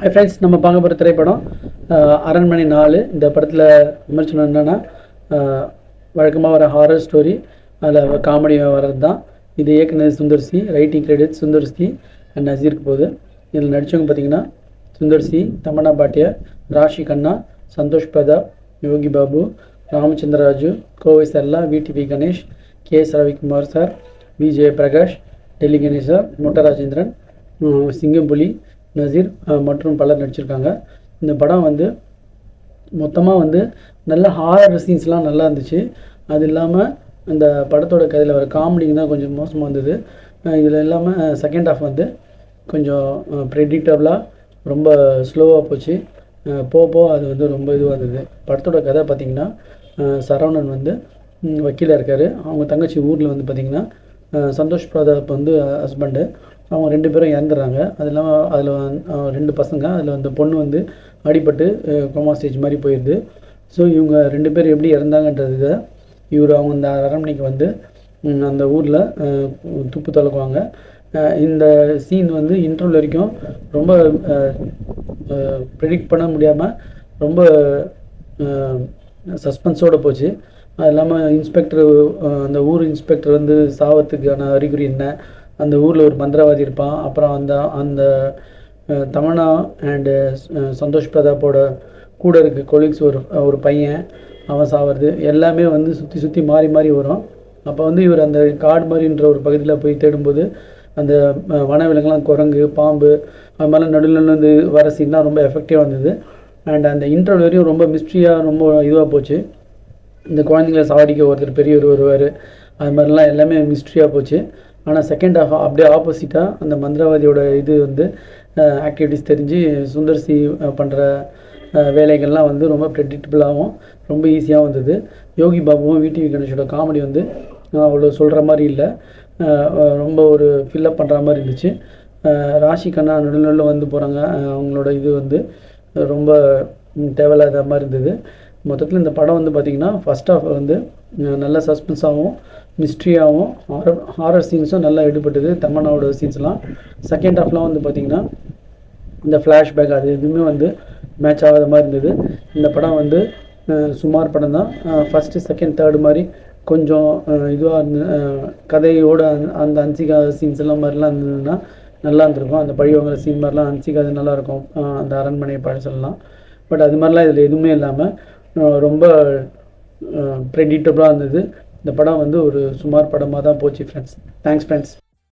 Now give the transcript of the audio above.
Hi friends, நம்ம பார்க்க போகிற திரைப்படம் அரண்மனை 4. இந்த படத்தில் விமர்சனம் என்னென்னா, வழக்கமாக வர ஹாரர் ஸ்டோரி அதில் காமெடி வர்றது தான். இது இயக்குனர் Sundar C, writing credit Sundar C and நசீருக்கு போகுது. இதில் நடித்தவங்க பார்த்திங்கன்னா Sundar C, Tamannaah Bhatia, Raashi Khanna, Santhosh Prathap, Yogi Babu, Ramachandraraju, Kovai Sarala, VTV Ganesh, KS. Ravikumar sir, V Jayaprakash, Delhi Ganesh sir, Motta Rajendran, Singampuli, Nazeer மற்றும் பலர் நடிச்சிருக்காங்க. இந்த படம் வந்து மொத்தமாக வந்து நல்ல ஹாரர் சீன்ஸ்லாம் நல்லா இருந்துச்சு. அது இல்லாமல் அந்த படத்தோட கதையில் வர காமெடிங்க தான் கொஞ்சம் மோசமாக இருந்தது. இதில் இல்லாமல் செகண்ட் ஹாஃப் வந்து கொஞ்சம் ப்ரெடிக்டபுளாக ரொம்ப ஸ்லோவாக போச்சு. போக அது வந்து ரொம்ப இதுவாக இருந்தது. படத்தோட கதை பார்த்திங்கன்னா, சரவணன் வந்து வக்கீலாக இருக்கார். அவங்க தங்கச்சி ஊரில் வந்து பார்த்திங்கன்னா சந்தோஷ் பிரதாப் வந்து ஹஸ்பண்டு. அவங்க 2 பேரும் இறந்துடுறாங்க. அது இல்லாமல் அதில் 2 பசங்க. அதில் அந்த பொண்ணு வந்து அடிபட்டு கோமா ஸ்டேஜ் மாதிரி போயிடுது. ஸோ இவங்க 2 பேர் எப்படி இறந்தாங்கன்றதுக்கு இவர் அவங்க இந்த அரண்மனைக்கு வந்து அந்த ஊரில் துப்பு துலக்குவாங்க. இந்த சீன் வந்து இன்டர்வல் வரைக்கும் ரொம்ப ப்ரெடிக்ட் பண்ண முடியாமல் ரொம்ப சஸ்பென்ஸோடு போச்சு. அது இல்லாமல் இன்ஸ்பெக்டர், அந்த ஊர் இன்ஸ்பெக்டர் வந்து சாவத்துக்கான அறிகுறி என்ன, அந்த ஊரில் ஒரு மந்திரவாதி இருப்பான், அப்புறம் அந்த தமன்னா அண்டு சந்தோஷ் பிரதாப்போட கூட இருக்க கொலீக்ஸ் ஒரு பையன் அவன் சாவது எல்லாமே வந்து சுற்றி மாறி மாறி வரும். அப்போ வந்து இவர் அந்த காடு மாதிரின்ற ஒரு பகுதியில் போய் தேடும்போது அந்த வனவிலங்குலாம் குரங்கு, பாம்பு, அது மாதிரிலாம் நடுவில் வந்து வர சீன்லாம் ரொம்ப எஃபெக்டிவாக இருந்தது. அண்ட் அந்த இன்டர்வல் வரையும் ரொம்ப மிஸ்ட்ரியாக ரொம்ப இதுவாக போச்சு. இந்த குழந்தைங்கள சாவடிக்க ஒருத்தர் பெரியவர் வருவார், அது மாதிரிலாம் எல்லாமே மிஸ்ட்ரியாக போச்சு. ஆனால் செகண்ட் ஹாஃப் அப்படியே ஆப்போசிட்டாக அந்த மந்திரவாதியோட இது வந்து ஆக்டிவிட்டிஸ் தெரிஞ்சு சுந்தர் சி பண்ணுற வேலைகள்லாம் வந்து ரொம்ப ப்ரெடிக்டபுளாகவும் ரொம்ப ஈஸியாகவும் வந்தது. யோகி பாபுவும் விடிவி கணேஷோட காமெடி வந்து அவ்வளோ சொல்கிற மாதிரி இல்லை, ரொம்ப ஒரு ஃபில்லப் பண்ணுற மாதிரி இருந்துச்சு. ராஷி கண்ணா நடுநடுவில் வந்து போகிறாங்க, அவங்களோட இது வந்து ரொம்ப தேவையில்லாத மாதிரி இருந்தது. மொத்தத்தில் இந்த படம் வந்து பார்த்திங்கன்னா ஃபஸ்ட் ஹாஃப் வந்து நல்ல சஸ்பென்ஸாகவும் மிஸ்ட்ரியாகவும் ஹாரர் சீன்ஸும் நல்லா எடுபட்டது, தமன்னாவோட சீன்ஸ்லாம். செகண்ட் ஹாஃப்லாம் வந்து பார்த்திங்கன்னா இந்த ஃப்ளாஷ்பேக் அது எதுவுமே வந்து மேட்ச் ஆகாத மாதிரி இருந்தது. இந்த படம் வந்து சுமார் படம் தான். ஃபஸ்ட்டு செகண்ட் தேர்டு மாதிரி கொஞ்சம் இதுவாக இருந்து கதையோட அந்த அன்சிகா சீன்ஸ் எல்லாம் மாதிரிலாம் இருந்ததுன்னா நல்லா இருந்திருக்கும். அந்த பழிவாங்கிற சீன் மாதிரிலாம் அன்சிகா அது நல்லாயிருக்கும், அந்த அரண்மனை பழசெல்லாம். பட் அது மாதிரிலாம் இதில் எதுவுமே இல்லாமல் ரொம்ப ப்ரெடிக்டபுளாக இருந்தது. இந்த படம் வந்து ஒரு சுமார் படமாக தான் போச்சு ஃப்ரெண்ட்ஸ். Thanks friends.